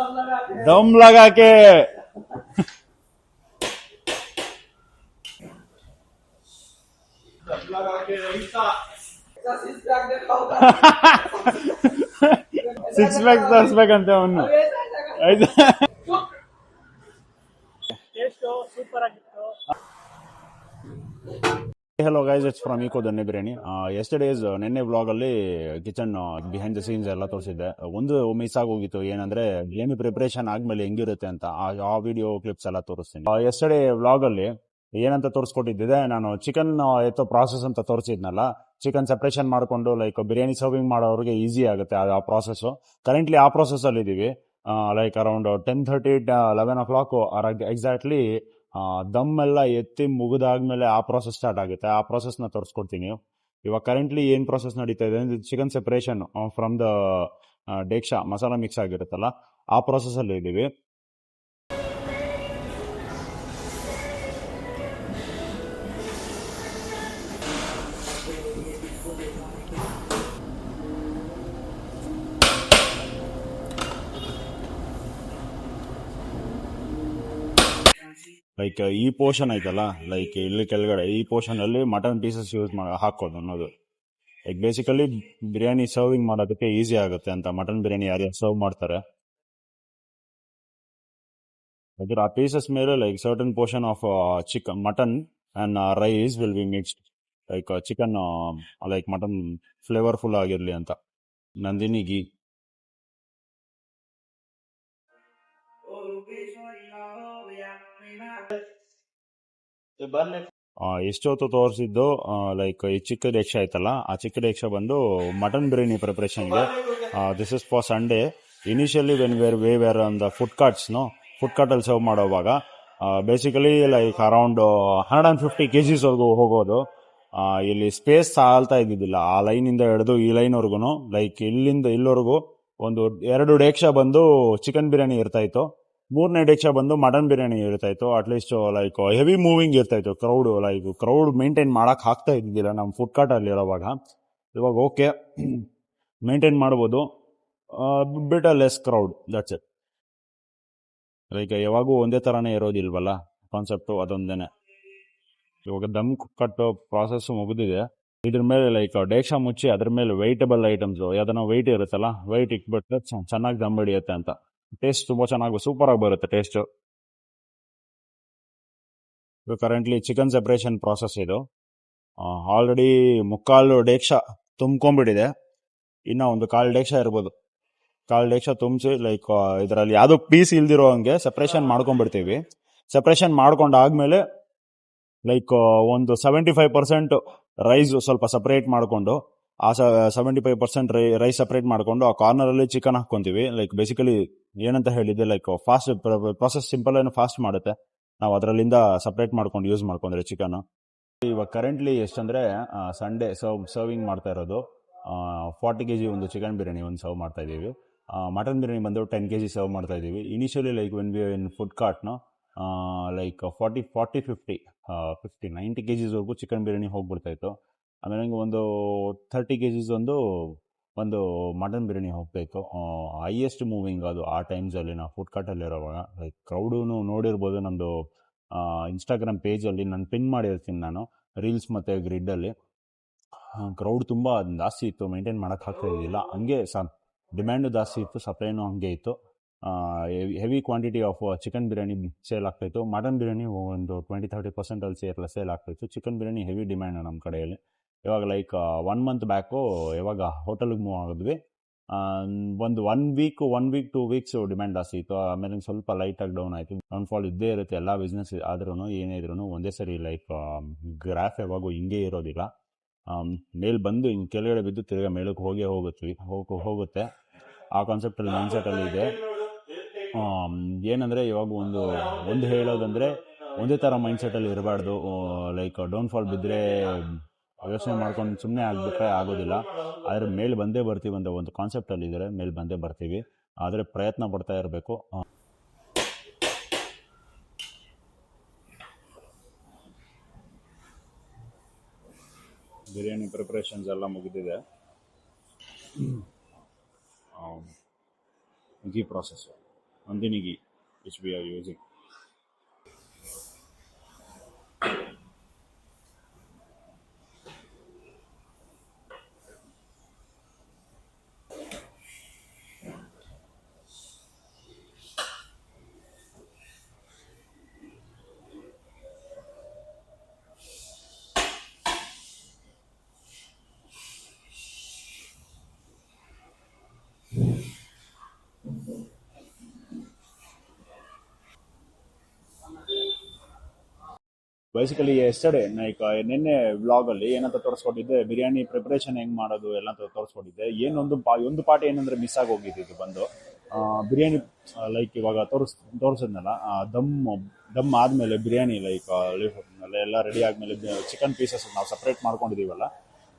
दम लगा के सिक्स पैक दस पैक अंते ಅವನು Hello guys, it's from Eco Danne Biryani. Yesterday's ನೆನ್ನೆ ವ್ಲಾಗ್ ಅಲ್ಲಿ ಕಿಚನ್ ಬಿಹೈಂಡ್ ದ ಸೀನ್ಸ್ ಎಲ್ಲ ತೋರಿಸಿದ್ದೆ. ಒಂದು ಮಿಸ್ ಆಗೋಗಿತ್ತು, ಏನಂದ್ರೆ ಬಿರಿಯಾನಿ ಪ್ರಿಪರೇಷನ್ ಆದ್ಮೇಲೆ ಹೆಂಗಿರುತ್ತೆ ಅಂತ ಆ ವಿಡಿಯೋ ಕ್ಲಿಪ್ಸ್ ಎಲ್ಲ ತೋರಿಸ್ತೀನಿ. ಯೆಸ್ಟರ್ಡೇ ವ್ಲಾಗ್ ಅಲ್ಲಿ ಏನಂತ ತೋರಿಸ್ಕೊಟ್ಟಿದ್ದೆ, ನಾನು ಚಿಕನ್ ಎತ್ತೋ ಪ್ರಾಸೆಸ್ ಅಂತ ತೋರಿಸಿದ್ನಲ್ಲ. ಚಿಕನ್ ಸೆಪರೇಷನ್ ಮಾಡ್ಕೊಂಡು ಲೈಕ್ ಬಿರಿಯಾನಿ ಸರ್ವಿಂಗ್ ಮಾಡೋರಿಗೆ ಈಸಿ ಆಗುತ್ತೆ ಆ ಪ್ರಾಸೆಸ್. ಕರೆಂಟ್ಲಿ ಆ ಪ್ರಾಸೆಸ್ ಅಲ್ಲಿ ಇದೀವಿ. ಲೈಕ್ ಅರೌಂಡ್ 10:30 11 o'clock ಎಕ್ಸಾಕ್ಟ್ಲಿ ದಮ್ ಎಲ್ಲ ಎತ್ತಿ ಮುಗಿದಾದ್ಮೇಲೆ ಆ ಪ್ರಾಸೆಸ್ ಸ್ಟಾರ್ಟ್ ಆಗುತ್ತೆ. ಆ ಪ್ರಾಸೆಸ್ ನ ತೋರಿಸ್ಕೊಡ್ತೀನಿ. ಇವಾಗ ಕರೆಂಟ್ಲಿ ಏನ್ ಪ್ರಾಸೆಸ್ ನಡೀತಾ ಇದೆ ಅಂದ್ರೆ ಚಿಕನ್ ಸೆಪರೇಷನ್ ಫ್ರಮ್ ದ ಡೇಕ್ಷಾ ಮಸಾಲಾ ಮಿಕ್ಸ್ ಆಗಿರುತ್ತಲ್ಲ, ಆ ಪ್ರಾಸೆಸ್ ಅಲ್ಲಿ ಇದೀವಿ. ಲೈಕ್ ಈ ಪೋರ್ಷನ್ ಐತಲ್ಲ, ಲೈಕ್ ಇಲ್ಲಿ ಕೆಳಗಡೆ ಈ ಪೋರ್ಷನ್ ಅಲ್ಲಿ ಮಟನ್ ಪೀಸಸ್ ಯೂಸ್ ಹಾಕೋದು ಅನ್ನೋದು. ಲೈಕ್ ಬೇಸಿಕಲಿ ಬಿರಿಯಾನಿ ಸರ್ವಿಂಗ್ ಮಾಡೋದಕ್ಕೆ ಈಸಿ ಆಗುತ್ತೆ ಅಂತ. ಮಟನ್ ಬಿರಿಯಾನಿ ಯಾರ್ಯಾರು ಸರ್ವ್ ಮಾಡ್ತಾರೆ ಅದ್ರ ಆ ಪೀಸಸ್ ಮೇಲೆ like certain portion of chicken mutton and rice will be mixed. Like chicken like mutton flavourful ಆಗಿರ್ಲಿ ಅಂತ. ನಂದಿನಿ ಘೀ ಎಷ್ಟೊತ್ತು ತೋರಿಸಿದ್ದು. ಲೈಕ್ ಈ ಚಿಕ್ಕ ಡೆಕ್ಷ ಆಯ್ತಲ್ಲ, ಆ ಚಿಕ್ಕ ಡೆಕ್ಷ ಬಂದು ಮಟನ್ ಬಿರಿಯಾನಿ ಪ್ರಿಪರೇಷನ್ಗೆ. This is for Sunday. Initially when were on the food carts food cart ಅಲ್ಲಿ ಸರ್ವ್ ಮಾಡೋವಾಗ ಬೇಸಿಕಲಿ ಲೈಕ್ ಅರೌಂಡ್ 150 kgs ವರ್ಗೂ ಹೋಗೋದು. ಇಲ್ಲಿ ಸ್ಪೇಸ್ ಸಾಲ್ತಾ ಇದ್ದಿದ್ದಿಲ್ಲ. ಆ ಲೈನ್ ಇಂದ ಹಿಡಿದು ಈ ಲೈನ್ ವರ್ಗುನು, ಲೈಕ್ ಇಲ್ಲಿಂದ ಇಲ್ಲಿವರೆಗೂ ಒಂದು 2 ಡೇಕ್ಷ ಬಂದು ಚಿಕನ್ ಬಿರಿಯಾನಿ ಇರ್ತಾ ಇತ್ತು. 3ನೇ ಡೇಕ್ಷ ಬಂದು ಮಟನ್ ಬಿರಿಯಾನಿ ಇರ್ತಾ ಇತ್ತು. ಅಟ್ಲೀಸ್ಟ್ ಲೈಕ್ ಹೆವಿ ಮೂವಿಂಗ್ ಇರ್ತಾ ಇತ್ತು. ಕ್ರೌಡ್ ಮೇಂಟೈನ್ ಮಾಡಕ್ ಆಗ್ತಾ ಇದ್ದಿದ್ದಿಲ್ಲ ನಮ್ಮ ಫುಡ್ ಕಾರ್ಟ್ ಅಲ್ಲಿ ಇರೋವಾಗ. ಇವಾಗ ಓಕೆ ಮೇಂಟೈನ್ ಮಾಡ್ಬೋದು, bit less crowd, that's it. Like ಯಾವಾಗೂ ಒಂದೇ ತರಾನೇ ಇರೋದಿಲ್ವಲ್ಲ ಕಾನ್ಸೆಪ್ಟು, ಅದೊಂದೇನೆ. ಇವಾಗ ದಮ್ ಕಟ್ಟೋ ಪ್ರಾಸೆಸ್ ಮುಗಿದಿದೆ. ಇದ್ರ ಮೇಲೆ ಲೈಕ್ ಡೇಕ್ಷಾ ಮುಚ್ಚಿ ಅದ್ರ ಮೇಲೆ ವೆಯ್ಟಬಲ್ ಐಟಮ್ಸ್ ಯಾವ್ದನ್ನ ವೆಯ್ಟ್ ಇರುತ್ತಲ್ಲ, ವೆಯ್ಟ್ ಇಟ್ಬಿಟ್ರೆ ಚೆನ್ನಾಗಿ ದಮ್ ಹಿಡಿಯುತ್ತೆ ಅಂತ. ಟೇಸ್ಟ್ ತುಂಬಾ ಚೆನ್ನಾಗಿ ಸೂಪರ್ ಆಗಿ ಬರುತ್ತೆ taste. Currently chicken separation process ಇದು. ಆಲ್ರೆಡಿ 3/4 ಡೇಕ್ಷಾ ತುಂಬ್ಕೊಂಡ್ಬಿಟ್ಟಿದೆ. ಇನ್ನ ಒಂದು 1/4 ಡೇಕ್ಷಾ ಇರ್ಬೋದು. 1/4 ಡೇಕ್ಷಾ ತುಂಬಿಸಿ ಲೈಕ್ ಇದರಲ್ಲಿ ಯಾವ್ದು ಪೀಸ್ ಇಲ್ದಿರೋ ಹಂಗೆ ಸೆಪರೇಷನ್ ಮಾಡ್ಕೊಂಡ್ಬಿಡ್ತೀವಿ. ಸೆಪರೇಷನ್ ಮಾಡ್ಕೊಂಡಾದ್ಮೇಲೆ ಲೈಕ್ ಒಂದು 75% ರೈಸ್ ಸ್ವಲ್ಪ ಸಪರೇಟ್ ಮಾಡ್ಕೊಂಡು, ಆ 75% ರೈಸ್ ಸಪರೇಟ್ ಮಾಡ್ಕೊಂಡು ಆ ಕಾರ್ನರ್ ಅಲ್ಲಿ ಚಿಕನ್ ಹಾಕೊಂತೀವಿ. ಲೈಕ್ ಬೇಸಿಕಲಿ ಏನಂತ ಹೇಳಿದ್ದೆ, ಲೈಕ್ ಫಾಸ್ಟ್ ಪ್ರಾಸೆಸ್, ಸಿಂಪಲ್ ಏನು ಫಾಸ್ಟ್ ಮಾಡುತ್ತೆ. ನಾವು ಅದರಲ್ಲಿಂದ ಸಪರೇಟ್ ಮಾಡ್ಕೊಂಡು ಯೂಸ್ ಮಾಡ್ಕೊಂಡ್ರೆ ಚಿಕನ್. ಇವಾಗ ಕರೆಂಟ್ಲಿ ಎಷ್ಟಂದ್ರೆ ಸಂಡೇ ಸರ್ವಿಂಗ್ ಮಾಡ್ತಾ ಇರೋದು 40 kg ಒಂದು ಚಿಕನ್ ಬಿರಿಯಾನಿ ಒಂದು ಸರ್ವ್ ಮಾಡ್ತಾ ಇದೀವಿ. ಮಟನ್ ಬಿರಿಯಾನಿ ಬಂದು 10 kg ಸರ್ವ್ ಮಾಡ್ತಾ ಇದೀವಿ. Initially like when we in food ಕಾರ್ಟ್ನ ಲೈಕ್ 40 50 90 kgs ವರೆಗೂ ಚಿಕನ್ ಬಿರಿಯಾನಿ ಹೋಗ್ಬಿಡ್ತಾ ಇತ್ತು. ಆಮೇಲೆ ಒಂದು 30 kgs ಒಂದು ಮಟನ್ ಬಿರಿಯಾನಿ ಹೋಗ್ತಾ ಇತ್ತು. ಹೈಯೆಸ್ಟ್ ಮೂವಿಂಗ್ ಅದು ಆ ಟೈಮ್ಸ್ ಅಲ್ಲಿ ನಾವು ಫುಡ್ ಕಾರ್ಟ್ ಅಲ್ಲಿ ಇರೋವಾಗ. ಲೈಕ್ ಕ್ರೌಡು ನೋಡಿರ್ಬೋದು, ನಮ್ದು ಇನ್ಸ್ಟಾಗ್ರಾಮ್ ಪೇಜ್ ಅಲ್ಲಿ ನಾನು ಪಿನ್ ಮಾಡಿರ್ತೀನಿ ನಾನು, ರೀಲ್ಸ್ ಮತ್ತೆ ಗ್ರಿಡ್ ಅಲ್ಲಿ. ಕ್ರೌಡ್ ತುಂಬಾ ಜಾಸ್ತಿ ಇತ್ತು, ಮೇಂಟೈನ್ ಮಾಡಕ್ ಆಗ್ತಾ ಇದ್ದಿಲ್ಲ. ಹಂಗೆ ಡಿಮ್ಯಾಂಡು ಜಾಸ್ತಿ ಇತ್ತು, ಸಪ್ಲೈನು ಹಂಗೆ ಇತ್ತು. Heavy quantity of chicken biryani sale ಆಗ್ತಾ ಇತ್ತು. ಮಟನ್ ಬಿರಿಯಾನಿ ಒಂದು 20-30% ಅಲ್ಲಿ ಸೇಲ್ ಆಗ್ತಾ ಇತ್ತು. ಚಿಕನ್ ಬಿರಿಯಾನಿ ಹೆವಿ ಡಿಮ್ಯಾಂಡ್ ನಮ್ಮ ಕಡೆಯಲ್ಲಿ. ಇವಾಗ ಲೈಕ್ 1 month ಬ್ಯಾಕು ಯಾವಾಗ ಹೋಟೆಲ್ಗೆ ಮೂವ್ ಆಗಿದ್ವಿ, ಒಂದು 1 week 2 weeks ಡಿಮ್ಯಾಂಡ್ ಜಾಸ್ತಿ ಇತ್ತು. ಆಮೇಲೆ ಸ್ವಲ್ಪ ಲೈಟ್ ಆಗಿ ಡೌನ್ ಆಯ್ತು. ಡೌನ್ಫಾಲ್ ಇದ್ದೇ ಇರುತ್ತೆ ಎಲ್ಲ ಬಿಸ್ನೆಸ್ ಆದ್ರೂ, ಏನೇ ಇದ್ರು ಒಂದೇ ಸರಿ ಲೈಕ್ ಗ್ರಾಫ್ ಯಾವಾಗೂ ಹಿಂಗೆ ಇರೋದಿಲ್ಲ. ಮೇಲ್ ಬಂದು ಹಿಂಗೆ ಕೆಳಗಡೆ ಬಿದ್ದು ತಿರ್ಗಾ ಮೇಲಕ್ಕೆ ಹೋಗುತ್ತೆ. ಆ ಕಾನ್ಸೆಪ್ಟ್ ಅಲ್ಲಿ ಮೈಂಡ್ ಸೆಟ್ ಅಲ್ಲಿ ಇದೆ. ಏನಂದ್ರೆ ಇವಾಗ ಒಂದು ಹೇಳೋದಂದ್ರೆ ಒಂದೇ ತರ ಮೈಂಡ್ ಸೆಟ್ ಅಲ್ಲಿ ಇರಬಾರ್ದು. ಲೈಕ್ ಡೌನ್ಫಾಲ್ ಬಿದ್ರೆ ಯೋಚನೆ ಮಾಡ್ಕೊಂಡು ಸುಮ್ಮನೆ ಆಗ್ಬಿಟ್ರೆ ಆಗೋದಿಲ್ಲ. ಆದ್ರೆ ಮೇಲ್ ಬಂದೇ ಬರ್ತೀವಿ ಅಂತ ಒಂದು ಕಾನ್ಸೆಪ್ಟ್ ಅಲ್ಲಿ ಇದ್ರೆ ಮೇಲ್ ಬಂದೇ ಬರ್ತೀವಿ. ಆದ್ರೆ ಪ್ರಯತ್ನ ಪಡ್ತಾ ಇರಬೇಕು. ಬಿರಿಯಾನಿ ಪ್ರಿಪರೇಷನ್ಸ್ ಎಲ್ಲ ಮುಗಿದಿದೆ. Ghee process Nandini ghee, which we are using. Basically yesterday like ನಿನ್ನೆ ವ್ಲಾಗಲ್ಲಿ ಏನಂತ ತೋರಿಸ್ಕೊಟ್ಟಿದ್ದೆ, ಬಿರಿಯಾನಿ ಪ್ರಿಪರೇಷನ್ ಹೆಂಗ್ ಮಾಡೋದು ಎಲ್ಲ ತೋರಿಸ್ಕೊಟ್ಟಿದ್ದೆ. ಒಂದು ಪಾರ್ಟ್ ಏನಂದ್ರೆ ಮಿಸ್ ಆಗಿ ಹೋಗಿದ್ದು ಬಂದು ಬಿರಿಯಾನಿ. ಲೈಕ್ ಇವಾಗ ತೋರಿಸಿದ್ನಲ್ಲ, ದಮ್ ಆದ್ಮೇಲೆ ಬಿರಿಯಾನಿ ಲೈಕ್ ಎಲ್ಲ ರೆಡಿ ಆದ್ಮೇಲೆ ಚಿಕನ್ ಪೀಸಸ್ ನಾವು ಸಪ್ರೇಟ್ ಮಾಡ್ಕೊಂಡಿದೀವಲ್ಲ,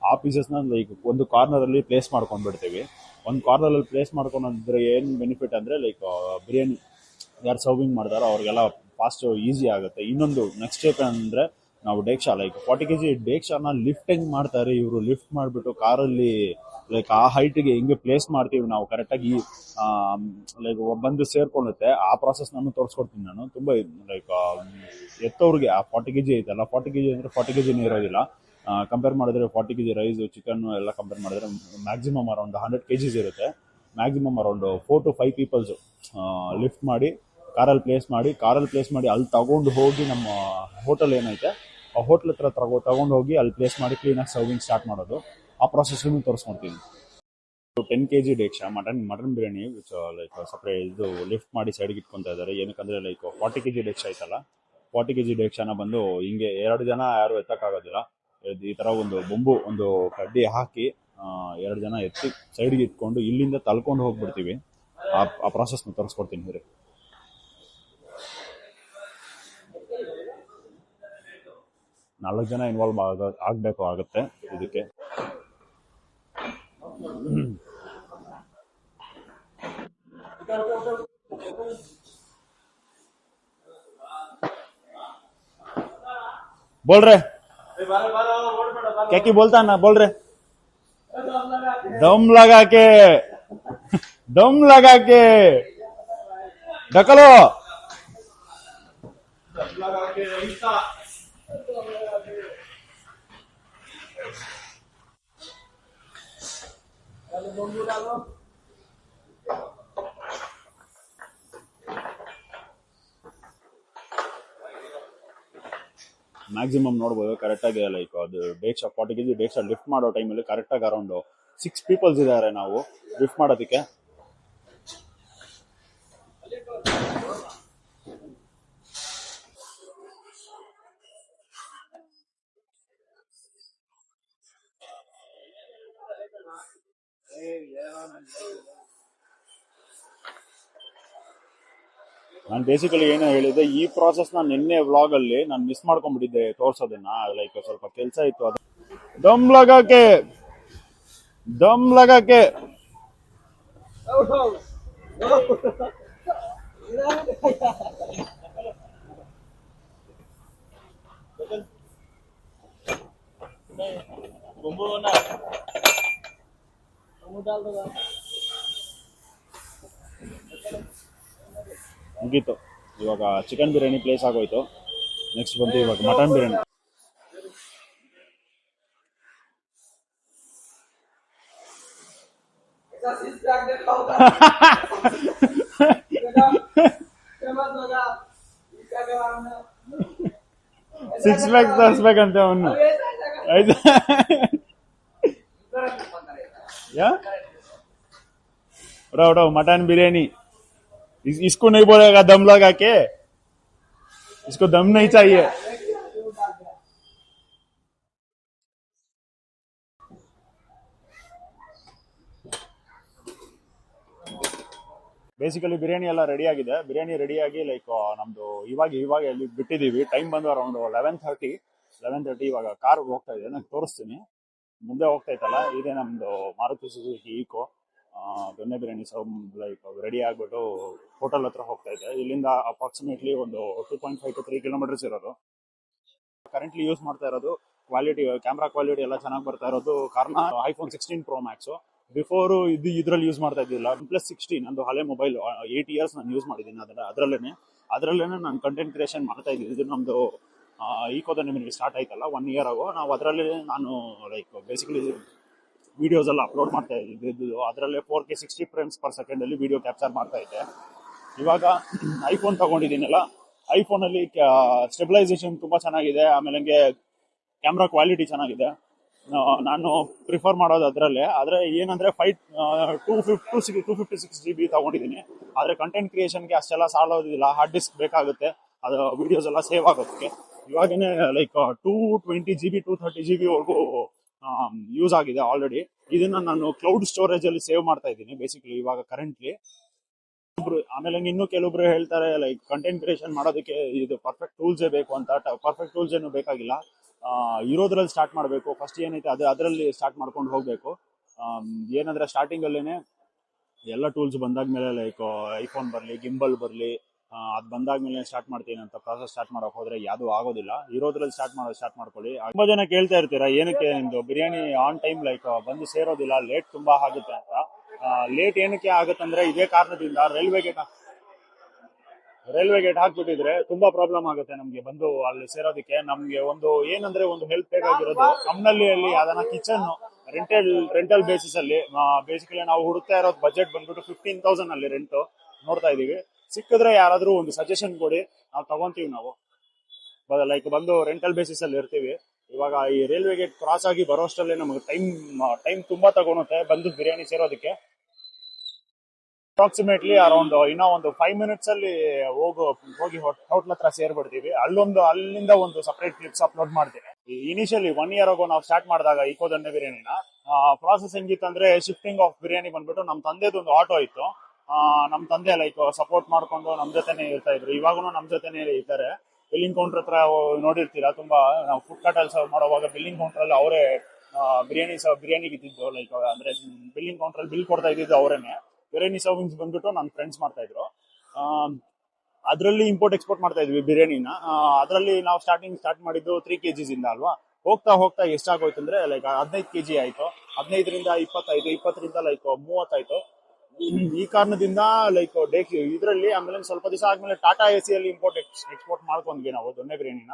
ಆ ಪೀಸಸ್ನ ಲೈಕ್ ಒಂದು ಕಾರ್ನರ್ ಅಲ್ಲಿ ಪ್ಲೇಸ್ ಮಾಡ್ಕೊಂಡ್ಬಿಡ್ತೀವಿ. ಒಂದು ಕಾರ್ನರ್ ಅಲ್ಲಿ ಪ್ಲೇಸ್ ಮಾಡ್ಕೊಂಡ್ರೆ ಏನ್ ಬೆನಿಫಿಟ್ ಅಂದ್ರೆ ಲೈಕ್ ಬಿರಿಯಾನಿ ಯಾರು ಸರ್ವಿಂಗ್ ಮಾಡ್ತಾರೋ ಅವ್ರಿಗೆಲ್ಲ ಫಾಸ್ಟ್ ಈಸಿ ಆಗುತ್ತೆ. ಇನ್ನೊಂದು ನೆಕ್ಸ್ಟ್ ಸ್ಟೆಪ್ ಅಂದ್ರೆ ನಾವು ಡೇಕ್ಷಾ ಲೈಕ್ 40 kg ಡೇಕ್ಷಾನ ಲಿಫ್ಟ್ ಹೆಂಗ್ ಮಾಡ್ತಾರೆ ಇವರು, ಲಿಫ್ಟ್ ಮಾಡಿಬಿಟ್ಟು ಕಾರಲ್ಲಿ ಲೈಕ್ ಆ ಹೈಟ್ಗೆ ಹಿಂಗೆ ಪ್ಲೇಸ್ ಮಾಡ್ತೀವಿ ನಾವು ಕರೆಕ್ಟಾಗಿ, ಲೈಕ್ ಬಂದು ಸೇರ್ಕೊಳ್ಳುತ್ತೆ. ಆ ಪ್ರಾಸೆಸ್ ನಾನು ತೋರಿಸ್ಕೊಡ್ತೀನಿ. ನಾನು ತುಂಬಾ ಲೈಕ್ ಎತ್ತವ್ರಿಗೆ ಆ 40 kg ಐತಲ್ಲ, 40 kg ಅಂದ್ರೆ 40 kg ಇರೋದಿಲ್ಲ. ಕಂಪೇರ್ ಮಾಡಿದ್ರೆ 40 kg ರೈಸ್ ಚಿಕನ್ ಎಲ್ಲ ಕಂಪೇರ್ ಮಾಡಿದ್ರೆ ಮ್ಯಾಕ್ಸಿಮಮ್ ಅರೌಂಡ್ 100 kgs ಇರುತ್ತೆ. Maximum around 4 to 5 peoples lift ಮಾಡಿ ಕಾರಲ್ಲಿ ಪ್ಲೇಸ್ ಮಾಡಿ ಅಲ್ಲಿ ತಗೊಂಡು ಹೋಗಿ ನಮ್ಮ ಹೋಟೆಲ್ ಏನೈತೆ ಆ ಹೋಟ್ಲ್ ಹತ್ರ ತಗೊಂಡು ಹೋಗಿ ಅಲ್ಲಿ ಪ್ಲೇಸ್ ಮಾಡಿ ಕ್ಲೀನಾಗಿ ಸರ್ವಿಂಗ್ ಸ್ಟಾರ್ಟ್ ಮಾಡೋದು. ಆ ಪ್ರಾಸೆಸ್ ತೋರಿಸ್ಕೊಡ್ತೀನಿ. 10 kg ಡೇಕ್ಷಾ mutton biryani which like separate ಇದು ಲಿಫ್ಟ್ ಮಾಡಿ ಸೈಡ್ಗೆ ಇಟ್ಕೊತಾ ಇದ್ದಾರೆ. ಏನಕ್ಕಂದ್ರೆ ಲೈಕ್ 40 kg ಡೇಕ್ಷಾ ಐತಲ್ಲ, 40 kg ಡೇಕ್ಷಾನ ಬಂದು ಹಿಂಗೆ 2 ಜನ ಯಾರು ಎತ್ತಕ್ಕಾಗೋದಿಲ್ಲ. ಈ ತರ ಒಂದು ಕಡ್ಡಿ ಹಾಕಿ 2 ಜನ ಎತ್ತಿ ಸೈಡ್ಗೆ ಇಟ್ಕೊಂಡು ಇಲ್ಲಿಂದ ತಳ್ಕೊಂಡು ಹೋಗ್ಬಿಡ್ತೀವಿ. ಆ ಪ್ರಾಸೆಸ್ನ ತೋರಿಸ್ಕೊಡ್ತೀನಿ ರೀ. 4 ಜನ ಇನ್ವಾಲ್ವ್ ಆಗಬೇಕು ಆಗುತ್ತೆ ಇದಕ್ಕೆ. बोल रहे क्या की बोलता ना, बोल रहे दम लगा के ढकलो. ಮ್ಯಾಕ್ಸಿಮಮ್ ನೋಡ್ಬೋದು ಕರೆಕ್ಟಾಗಿ ಲೈಕ್ ಅದು ಡೇಕ್ಷಾ 40 kg ಡೇಕ್ಷಾ ಲಿಫ್ಟ್ ಮಾಡೋ ಟೈಮಲ್ಲಿ ಕರೆಕ್ಟಾಗಿ ಅರೌಂಡ್ 6 ಪೀಪಲ್ಸ್ ಇದ್ದಾರೆ ನಾವು ಲಿಫ್ಟ್ ಮಾಡೋದಕ್ಕೆ. ನಾನು ಬೇಸಿಕಲಿ ಏನು ಹೇಳಿದೆ, ಈ ಪ್ರಾಸೆಸ್ ನಾನು ನಿನ್ನೆ ವ್ಲಾಗ್ ಅಲ್ಲಿ ನಾನು ಮಿಸ್ ಮಾಡ್ಕೊಂಡ್ಬಿಟ್ಟಿದ್ದೆ ತೋರ್ಸೋದನ್ನ. ಲೈಕ್ ಸ್ವಲ್ಪ ಕೆಲಸ ಇತ್ತು. ಅದು ದಮ್ ಲಗಾಕೆ ಮುಗೀತು. ಇವಾಗ ಚಿಕನ್ ಬಿರಿಯಾನಿ ಪ್ಲೇಸ್ ಆಗೋಯ್ತು. ನೆಕ್ಸ್ಟ್ ಬಂದು ಇವಾಗ ಮಟನ್ ಬಿರಿಯಾನಿ. ಸಿಕ್ಸ್ ಪ್ಯಾಕ್ ತೋರಿಸ್ಬೇಕಂತೆ ಅವನು. ಆಯ್ತಾ उठाओ मटन बिरयानी. इसको नहीं बोलेगा दम लगा के, इसको दम नहीं चाहिए. ಬೇಸಿಕಲಿ ಬಿರಿಯಾನಿ ಎಲ್ಲ ರೆಡಿ ಆಗಿದೆ. ಬಿರಿಯಾನಿ ರೆಡಿ ಆಗಿ ಲೈಕ್ ನಮ್ದು ಇವಾಗ ಎಲ್ಲಿ ಬಿಟ್ಟಿದೀವಿ. ಟೈಮ್ ಬಂದು ಅರೌಂಡ್ 11:30. ಇವಾಗ ಕಾರ್ ಹೋಗ್ತಾ ಇದೆ, ನಾನು ತೋರಿಸ್ತೀನಿ. ಮುಂದೆ ಹೋಗ್ತಾ ಇತ್ತಲ್ಲ, ಇದೇ ನಮ್ದು ಮಾರುತಿ ಸುಜುಕಿ ಈಕೋ. ದೊನ್ನೆ ಬಿರಿಯಾನಿ ಲೈಕ್ ರೆಡಿ ಆಗ್ಬಿಟ್ಟು ಹೋಟೆಲ್ ಹತ್ರ ಹೋಗ್ತಾ ಇದೆ. ಇಲ್ಲಿಂದ ಅಪ್ರಾಕ್ಸಿಮೇಟ್ಲಿ ಒಂದು 2.5 to 3 kilometers ಇರೋದು. ಕರೆಂಟ್ಲಿ ಯೂಸ್ ಮಾಡ್ತಾ ಇರೋದು ಕ್ವಾಲಿಟಿ, ಕ್ಯಾಮ್ರಾ ಕ್ವಾಲಿಟಿ ಎಲ್ಲ ಚೆನ್ನಾಗಿ ಬರ್ತಾ ಇರೋದು ಕಾರಣ iPhone 16 Pro Max. ಬಿಫೋರು ಇದ್ರಲ್ಲಿ ಯೂಸ್ ಮಾಡ್ತಾ ಇದ್ದಿಲ್ಲ. OnePlus 16 ನಂದು ಹಳೆ ಮೊಬೈಲ್, 8 ಇಯರ್ಸ್ ನಾನು ಯೂಸ್ ಮಾಡಿದ್ದೀನಿ. ಅದರಲ್ಲೇನೆ ನಾನು ಕಂಟೆಂಟ್ ಕ್ರಿಯೇಷನ್ ಮಾಡ್ತಾ ಇದ್ದೀನಿ. ಇದು ನಮ್ಮದು ಈಕೋದ ನಿಮಗೆ ಸ್ಟಾರ್ಟ್ ಆಯ್ತಲ್ಲ 1 ಇಯರ್ ಆಗೋ, ನಾವು ಅದರಲ್ಲಿ ನಾನು ಲೈಕ್ ಬೇಸಿಕಲಿ ವಿಡಿಯೋಸ್ ಎಲ್ಲ ಅಪ್ಲೋಡ್ ಮಾಡ್ತಾ ಇದ್ದಿದ್ದು. ಅದರಲ್ಲೇ 4K 60 ಫ್ರೇಮ್ಸ್ ಪರ್ ಸೆಕೆಂಡ್ ಅಲ್ಲಿ ವಿಡಿಯೋ ಕ್ಯಾಪ್ಚರ್ ಮಾಡ್ತಾ ಇದ್ದೆ. ಇವಾಗ ಐಫೋನ್ ತಗೊಂಡಿದ್ದೀನಲ್ಲ, ಐಫೋನಲ್ಲಿ ಸ್ಟೆಬಿಲೈಸೇಷನ್ ತುಂಬಾ ಚೆನ್ನಾಗಿದೆ, ಆಮೇಲೆ ಕ್ಯಾಮ್ರಾ ಕ್ವಾಲಿಟಿ ಚೆನ್ನಾಗಿದೆ. ನಾನು ಪ್ರಿಫರ್ ಮಾಡೋದು ಅದರಲ್ಲೇ. ಆದರೆ ಏನಂದ್ರೆ 256 GB ತಗೊಂಡಿದ್ದೀನಿ. ಆದರೆ ಕಂಟೆಂಟ್ ಕ್ರಿಯೇಷನ್ಗೆ ಅಷ್ಟೆಲ್ಲ ಸಾಲೋದಿಲ್ಲ, ಹಾರ್ಡ್ ಡಿಸ್ಕ್ ಬೇಕಾಗುತ್ತೆ ಅದು ವಿಡಿಯೋಸ್ ಎಲ್ಲ ಸೇವ್ ಆಗೋದಕ್ಕೆ. ಇವಾಗೇನೆ ಲೈಕ್ 220 GB 230 GB ವರೆಗೂ ಯೂಸ್ ಆಗಿದೆ ಆಲ್ರೆಡಿ. ಇದನ್ನ ನಾನು ಕ್ಲೌಡ್ ಸ್ಟೋರೇಜ್ ಅಲ್ಲಿ ಸೇವ್ ಮಾಡ್ತಾ ಇದ್ದೀನಿ ಬೇಸಿಕಲಿ ಇವಾಗ ಕರೆಂಟ್ಲಿ. ಆಮೇಲೆ ಇನ್ನೂ ಕೆಲವೊಬ್ರು ಹೇಳ್ತಾರೆ ಲೈಕ್ ಕಂಟೆಂಟ್ ಕ್ರಿಯೇಷನ್ ಮಾಡೋದಕ್ಕೆ ಇದು ಪರ್ಫೆಕ್ಟ್ ಟೂಲ್ಸೇ ಬೇಕು ಅಂತ. ಪರ್ಫೆಕ್ಟ್ ಟೂಲ್ಸ್ ಏನು ಬೇಕಾಗಿಲ್ಲ, ಇರೋದ್ರಲ್ಲಿ ಸ್ಟಾರ್ಟ್ ಮಾಡಬೇಕು. ಫಸ್ಟ್ ಏನೈತೆ ಅದರಲ್ಲಿ ಸ್ಟಾರ್ಟ್ ಮಾಡ್ಕೊಂಡು ಹೋಗಬೇಕು. ಏನಂದ್ರೆ ಸ್ಟಾರ್ಟಿಂಗ್ ಅಲ್ಲೇನೆ ಎಲ್ಲ ಟೂಲ್ಸ್ ಬಂದಾದ್ಮೇಲೆ ಲೈಕ್ ಐಫೋನ್ ಬರಲಿ, ಗಿಂಬಲ್ ಬರಲಿ, ಅದು ಬಂದಾದ್ಮೇಲೆ ಸ್ಟಾರ್ಟ್ ಮಾಡ್ತೀನಿ ಅಂತ ಪ್ರಾಸೆಸ್ ಸ್ಟಾರ್ಟ್ ಮಾಡೋಕೆ ಹೋದ್ರೆ ಯಾವುದು ಆಗೋದಿಲ್ಲ. ಇರೋದ್ರಲ್ಲಿ ಸ್ಟಾರ್ಟ್ ಮಾಡ್ಕೊಳ್ಳಿ. ತುಂಬಾ ಜನ ಕೇಳ್ತಾ ಇರ್ತೀರಾ ಏನಕ್ಕೆ ನಿಮ್ದು ಬಿರಿಯಾನಿ ಆನ್ ಟೈಮ್ ಲೈಕ್ ಬಂದು ಸೇರೋದಿಲ್ಲ, ಲೇಟ್ ತುಂಬಾ ಆಗುತ್ತೆ ಅಂತ. ಲೇಟ್ ಏನಕ್ಕೆ ಆಗುತ್ತಂದ್ರೆ ಇದೇ ಕಾರಣದಿಂದ ರೈಲ್ವೆ ಗೇಟ್ ಹಾಕ್ಬಿಟ್ಟಿದ್ರೆ ತುಂಬಾ ಪ್ರಾಬ್ಲಮ್ ಆಗುತ್ತೆ ನಮ್ಗೆ ಬಂದು ಅಲ್ಲಿ ಸೇರೋದಕ್ಕೆ. ನಮ್ಗೆ ಒಂದು ಹೆಲ್ಪ್ ಬೇಕಾಗಿರೋದು ನಮ್ಮಲ್ಲಿ ಅಲ್ಲಿ ಯಾವ್ದಾನ ಕಿಚನ್ ರೆಂಟಲ್ ಬೇಸಿಸ್ ಅಲ್ಲಿ. ಬೇಸಿಕಲಿ ನಾವು ಹುಡುಕ್ತಾ ಇರೋದು ಬಜೆಟ್ ಬಂದ್ಬಿಟ್ಟು 15,000 ಅಲ್ಲಿ ರೆಂಟ್ ನೋಡ್ತಾ ಇದೀವಿ. ಸಿಕ್ಕಿದ್ರೆ ಯಾರಾದ್ರೂ ಒಂದು ಸಜೆಷನ್ ಕೊಡಿ, ನಾವು ತಗೊಂತೀವಿ. ನಾವು ಲೈಕ್ ಬಂದು ರೆಂಟಲ್ ಬೇಸಿಸ್ ಅಲ್ಲಿ ಇರ್ತೀವಿ. ಇವಾಗ ಈ ರೈಲ್ವೆ ಗೇಟ್ ಕ್ರಾಸ್ ಆಗಿ ಬರೋಷ್ಟಲ್ಲೇ ನಮಗೆ ಟೈಮ್ ತುಂಬಾ ತಗೊಳುತ್ತೆ ಬಂದು ಬಿರಿಯಾನಿ ಸೇರೋದಕ್ಕೆ. ಅಪ್ರಾಕ್ಸಿಮೇಟ್ಲಿ ಅರೌಂಡ್ ಇನ್ನೂ ಒಂದು 5 minutes ಅಲ್ಲಿ ಹೋಗಿ ಹೋಟ್ಲ್ ಹತ್ರ ಸೇರ್ಬಿಡ್ತೀವಿ. ಅಲ್ಲಿಂದ ಒಂದು ಸಪರೇಟ್ ಕ್ಲಿಪ್ಸ್ ಅಪ್ಲೋಡ್ ಮಾಡ್ತೀನಿ. ಇನಿಷಿಯಲಿ 1 year ಆಗೋ ನಾವು ಸ್ಟಾರ್ಟ್ ಮಾಡಿದಾಗ ಈಕೋ ದೊಣ್ಣೆ ಬಿರಿಯಾನಿನ ಪ್ರಾಸೆಸ್ ಹೆಂಗಿತ್ತು ಅಂದ್ರೆ, ಶಿಫ್ಟಿಂಗ್ ಆಫ್ ಬಿರಿಯಾನಿ ಬಂದ್ಬಿಟ್ಟು ನಮ್ಮ ತಂದೆದು ಒಂದು ಆಟೋ ಇತ್ತು. ನಮ್ಮ ತಂದೆ ಲೈಕ್ ಸಪೋರ್ಟ್ ಮಾಡ್ಕೊಂಡು ನಮ್ಮ ಜೊತೆನೆ ಇರ್ತಾ ಇದ್ರು. ಇವಾಗೂ ನಮ್ಮ ಜೊತೆನೆ ಇರ್ತಾರೆ. ಬಿಲ್ಲಿಂಗ್ ಕೌಂಟರ್ ಹತ್ರ ನೋಡಿರ್ತೀರಾ, ತುಂಬಾ ನಾವು ಫುಡ್ ಕಾರ್ಟ್ ಅಲ್ಲಿ ಸರ್ವ್ ಮಾಡುವಾಗ ಬಿಲ್ಲಿಂಗ್ ಕೌಂಟರ್ ಅಲ್ಲಿ ಅವರೇ ಬಿರಿಯಾನಿಗೆ ಇದ್ದಿದ್ದು. ಲೈಕ್ ಅಂದ್ರೆ ಬಿಲ್ಲಿಂಗ್ ಕೌಂಟರ್ ಅಲ್ಲಿ ಬಿಲ್ ಕೊಡ್ತಾ ಇದ್ದಿದ್ದು ಅವರೇನೆ. ಬಿರಿಯಾನಿ ಸರ್ವಿಂಗ್ಸ್ ಬಂದ್ಬಿಟ್ಟು ನನ್ನ ಫ್ರೆಂಡ್ಸ್ ಮಾಡ್ತಾ ಇದ್ರು. ಅದರಲ್ಲಿ ಇಂಪೋರ್ಟ್ ಎಕ್ಸ್ಪೋರ್ಟ್ ಮಾಡ್ತಾ ಇದ್ವಿ ಬಿರಿಯಾನಿನ. ಅದರಲ್ಲಿ ನಾವು ಸ್ಟಾರ್ಟ್ ಮಾಡಿದ್ದು 3 kgs ಇಂದ ಅಲ್ವಾ. ಹೋಗ್ತಾ ಹೋಗ್ತಾ ಎಷ್ಟಾಗೋಯ್ತು ಅಂದ್ರೆ ಲೈಕ್ 15 kg ಆಯ್ತು, 15ರಿಂದ 25, 20ರಿಂದ ಲೈಕ್ 30 ಆಯ್ತು. ಈ ಕಾರಣದಿಂದ ಲೈಕ್ ಇದರಲ್ಲಿ ಆಮೇಲೆ ಸ್ವಲ್ಪ ದಿವಸ ಆದ್ಮೇಲೆ ಟಾಟಾ ಎಸಿ ಅಲ್ಲಿ ಇಂಪೋರ್ಟ್ ಎಕ್ಸ್ಪೋರ್ಟ್ ಮಾಡ್ಕೊಂಡ್ವಿ ನಾವು ದೊಣ್ಣೆ ಬಿರಿಯಾನಿನ.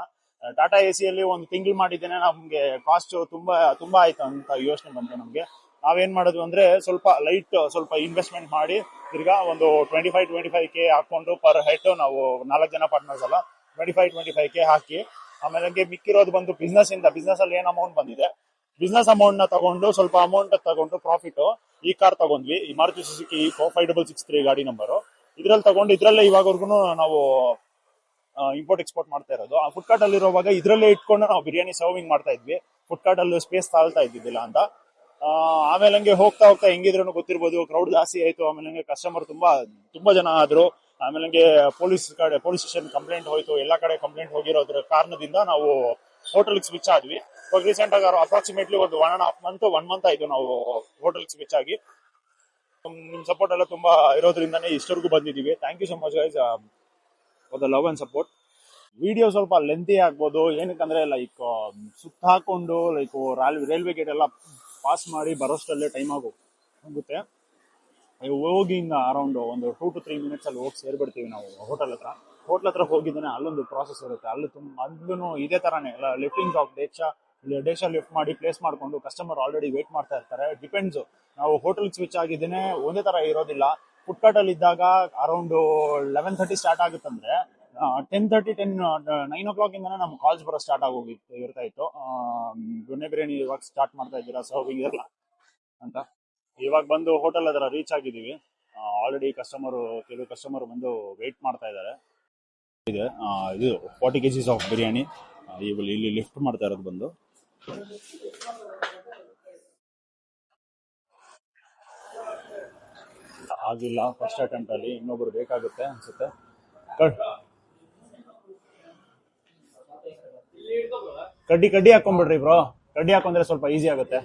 ಟಾಟಾ ಎಸಿ ಅಲ್ಲಿ ಒಂದು ತಿಂಗಳು ಮಾಡಿದ್ದೇನೆ. ನಮ್ಗೆ ಕಾಸ್ಟ್ ತುಂಬಾ ಆಯ್ತು ಅಂತ ಯೋಚನೆ ಬಂತು ನಮ್ಗೆ. ನಾವೇನ್ ಮಾಡೋದು ಅಂದ್ರೆ ಸ್ವಲ್ಪ ಇನ್ವೆಸ್ಟ್ಮೆಂಟ್ ಮಾಡಿ ತಿರ್ಗಾ ಒಂದು 25K ಹಾಕೊಂಡು ಪರ್ ಹೆಡ್, ನಾವು 4 ಜನ ಪಾರ್ಟ್ನರ್ಸ್ ಅಲ್ಲ, 25K ಹಾಕಿ ಆಮೇಲೆ ಮಿಕ್ಕಿರೋದು ಬಂದು ಬಿಸ್ನೆಸ್ ಅಲ್ಲಿ ಏನ್ ಅಮೌಂಟ್ ಬಂದಿದೆ, ಬಿಸ್ನೆಸ್ ಅಮೌಂಟ್ ನ ತಗೊಂಡು ಸ್ವಲ್ಪ ಅಮೌಂಟ್ ತಗೊಂಡು ಪ್ರಾಫಿಟ್ ಈ ಕಾರ್ ತಗೊಂಡ್ವಿ. ಈ ಮಾರುತಿ ಸುಜುಕಿ ಈಕೋ 5663 ಗಾಡಿ ನಂಬರು. ಇದ್ರಲ್ಲೇ ಇವಾಗವರೆಗೂ ನಾವು ಇಂಪೋರ್ಟ್ ಎಕ್ಸ್ಪೋರ್ಟ್ ಮಾಡ್ತಾ ಇರೋದು. ಆ ಫುಡ್ ಕಾರ್ಟ್ ಅಲ್ಲಿ ಇರುವಾಗ ಇದ್ರಲ್ಲೇ ಇಟ್ಕೊಂಡು ನಾವು ಬಿರಿಯಾನಿ ಸರ್ವಿಂಗ್ ಮಾಡ್ತಾ ಇದ್ವಿ. ಫುಡ್ ಕಾರ್ಟ್ ಅಲ್ಲಿ ಸ್ಪೇಸ್ ತಾಳ್ತಾ ಇದ್ದಿದ್ದಿಲ್ಲ ಅಂತ. ಆಮೇಲೆ ಹೋಗ್ತಾ ಹೆಂಗಿದ್ರು ಗೊತ್ತಿರ್ಬೋದು, ಕ್ರೌಡ್ ಜಾಸ್ತಿ ಆಯ್ತು. ಆಮೇಲೆ ಕಸ್ಟಮರ್ ತುಂಬಾ ಜನ ಆದ್ರು. ಆಮೇಲೆ ಪೊಲೀಸ್ ಸ್ಟೇಷನ್ ಕಂಪ್ಲೇಂಟ್ ಹೋಯ್ತು. ಎಲ್ಲಾ ಕಡೆ ಕಂಪ್ಲೇಂಟ್ ಹೋಗಿರೋದ್ರ ಕಾರಣದಿಂದ ನಾವು ಹೋಟೆಲ್ ಸ್ವಿಚ್ ಆದ್ವಿ. ಇವಾಗ ರೀಸೆಂಟ್ ಆಗಿ ಅಪ್ರಾಕ್ಸಿಮೇಟ್ಲಿ ಒಂದು 1.5 month ಆಯ್ತು ನಾವು ಹೋಟೆಲ್ ಸ್ವಿಚ್ ಆಗಿ. ನಿಮ್ ಸಪೋರ್ಟ್ ಎಲ್ಲ ತುಂಬಾ ಇರೋದ್ರಿಂದಾನೇ ಇಷ್ಟವರೆಗೂ ಬಂದಿದೀವಿ. Thank you so much guys for the love and support. Video ಸ್ವಲ್ಪ ಲೆಂತಿ ಆಗ್ಬೋದು, ಏನಕ್ಕಂದ್ರೆ ಲೈಕ್ ಸುತ್ತ ಹಾಕೊಂಡು ಲೈಕ್ ರೈಲ್ವೆ ಗೇಟ್ ಎಲ್ಲ ಪಾಸ್ ಮಾಡಿ ಬರೋಷ್ಟಲ್ಲೇ ಟೈಮ್ ಹೋಗುತ್ತೆ. ಹೋಗಿ ಇನ್ನು ಅರೌಂಡ್ ಒಂದು 2 to 3 minutes ಅಲ್ಲಿ ಹೋಗಿ ಸೇರ್ಬಿಡ್ತೀವಿ ನಾವು ಹೋಟೆಲ್ ಹತ್ರ ಹೋಗಿದ್ದಾನೆ. ಅಲ್ಲೊಂದು ಪ್ರಾಸೆಸ್ ಇರುತ್ತೆ. ಅಲ್ಲೂ ಇದೇ ತರಾನೇ ಲಿಫ್ಟಿಂಗ್ ಆಫ್ ಡೇಕ್ಷಾ ಲಿಫ್ಟ್ ಮಾಡಿ ಪ್ಲೇಸ್ ಮಾಡ್ಕೊಂಡು ಕಸ್ಟಮರ್ ಆಲ್ರೆಡಿ ವೇಟ್ ಮಾಡ್ತಾ ಇರ್ತಾರೆ. ಡಿಪೆಂಡ್ಸ್, ನಾವು ಹೋಟೆಲ್ ಸ್ವಿಚ್ ಆಗಿದ್ದೇನೆ ಒಂದೇ ತರ ಇರೋದಿಲ್ಲ. ಫುಡ್ ಕಾರ್ಟ್ ಅಲ್ಲಿ ಇದ್ದಾಗ ಅರೌಂಡ್ 11:30 ಸ್ಟಾರ್ಟ್ ಆಗುತ್ತಂದ್ರೆ 9 o'clock ಇಂದಾನೆ ನಮ್ಗೆ ಕಾಲ್ಸ್ ಬರೋ ಸ್ಟಾರ್ಟ್ ಇರ್ತಾ ಇತ್ತು. ದೊಣ್ಣೆ ಬಿರಿಯಾನಿ ಇವಾಗ ಸ್ಟಾರ್ಟ್ ಮಾಡ್ತಾ ಇದ್ದೀರಾ ಸರ್ವಿಂಗ್ ಇರಲ್ಲ ಅಂತ. ಇವಾಗ ಬಂದು ಹೋಟೆಲ್ ಹತ್ರ ರೀಚ್ ಆಗಿದ್ದೀವಿ. ಆಲ್ರೆಡಿ ಕೆಲವು ಕಸ್ಟಮರ್ ಬಂದು ವೇಟ್ ಮಾಡ್ತಾ ಇದ್ದಾರೆ. ಇದು 40 kgs ಆಫ್ ಬಿರಿಯಾನಿ ಇಲ್ಲಿ ಲಿಫ್ಟ್ ಮಾಡ್ತಾ ಇರೋದು ಬಂದು. ಆಗಿಲ್ಲ ಫಸ್ಟ್ ಅಟೆಂಪ್ಟ್ ಅಲ್ಲಿ, ಇನ್ನೊಬ್ರು ಬೇಕಾಗುತ್ತೆ ಅನ್ಸುತ್ತೆ. ಕಡ್ಡಿ ಹಾಕೊಂಡ್ಬಿಡ್ರಿ ಬ್ರೋ, ಕಡ್ಡಿ ಹಾಕೊಂಡ್ರೆ ಸ್ವಲ್ಪ ಈಸಿ ಆಗುತ್ತೆ.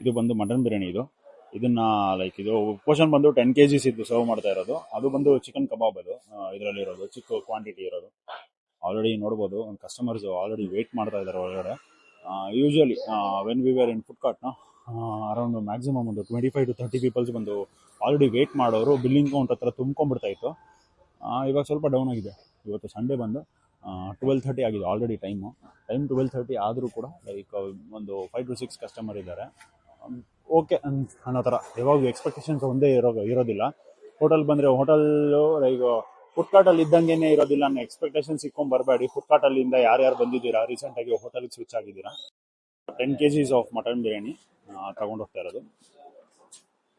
ಇದು ಬಂದು ಮಟನ್ ಬಿರಿಯಾನಿ. ಇದು ಇದನ್ನ ಲೈಕ್ ಇದು ಪೋರ್ಷನ್ ಬಂದು 10 kgs ಇದ್ದು ಸರ್ವ್ ಮಾಡ್ತಾ ಇರೋದು. ಅದು ಬಂದು ಚಿಕನ್ ಕಬಾಬ್ ಅದು ಇದರಲ್ಲಿರೋದು ಚಿಕ್ಕ ಕ್ವಾಂಟಿಟಿ ಇರೋದು. ಆಲ್ರೆಡಿ ನೋಡ್ಬೋದು ಕಸ್ಟಮರ್ಸ್ ಆಲ್ರೆಡಿ ವೇಟ್ ಮಾಡ್ತಾ ಇದ್ದಾರೆ ಒಳಗಡೆ. Usually when we were in food ಕಾರ್ಟ್ನ ಅರೌಂಡ್ ಮ್ಯಾಕ್ಸಿಮಮ್ ಒಂದು 25 to 30 ಪೀಪಲ್ಸ್ ಬಂದು ಆಲ್ರೆಡಿ ವೇಟ್ ಮಾಡೋರು ಬಿಲ್ಲಿಂಗ್ ಕೌಂಟ್ ಹತ್ರ ತುಂಬ್ಕೊಂಡ್ಬಿಡ್ತಾ ಇತ್ತು. ಇವಾಗ ಸ್ವಲ್ಪ ಡೌನ್ ಆಗಿದೆ. ಇವತ್ತು ಸಂಡೇ ಬಂದು 12:30 ಆಗಿದೆ ಆಲ್ರೆಡಿ ಟೈಮ್ 12:30 ಆದರೂ ಕೂಡ ಲೈಕ್ ಒಂದು 5 to 6 ಕಸ್ಟಮರ್ ಇದ್ದಾರೆ. ಓಕೆ ಅನ್ನೋ ಥರ ಯಾವಾಗ ಎಕ್ಸ್ಪೆಕ್ಟೇಷನ್ಸ್ ಒಂದೇ ಇರೋದಿಲ್ಲ. ಹೋಟೆಲ್ ಬಂದರೆ ಹೋಟೆಲ್ಲು ಲೈಕ್ ಫುಡ್ಕಾರ್ಟಲ್ಲಿ ಇದ್ದಂಗೆ ಇರೋದಿಲ್ಲ ಅನ್ನೋ ಎಕ್ಸ್ಪೆಕ್ಟೇಷನ್ಸ್ ಇಟ್ಕೊಂಡು ಬರಬೇಡಿ. ಫುಡ್ಕಾರ್ಟಲ್ಲಿಂದ ಯಾರ್ಯಾರು ಬಂದಿದ್ದೀರಾ ರೀಸೆಂಟಾಗಿ ಹೋಟೆಲ್ಗೆ ಸ್ವಿಚ್ ಆಗಿದ್ದೀರಾ 10 kgs ಆಫ್ ಮಟನ್ ಬಿರಿಯಾನಿ ತಗೊಂಡು ಹೋಗ್ತಾ ಇರೋದು.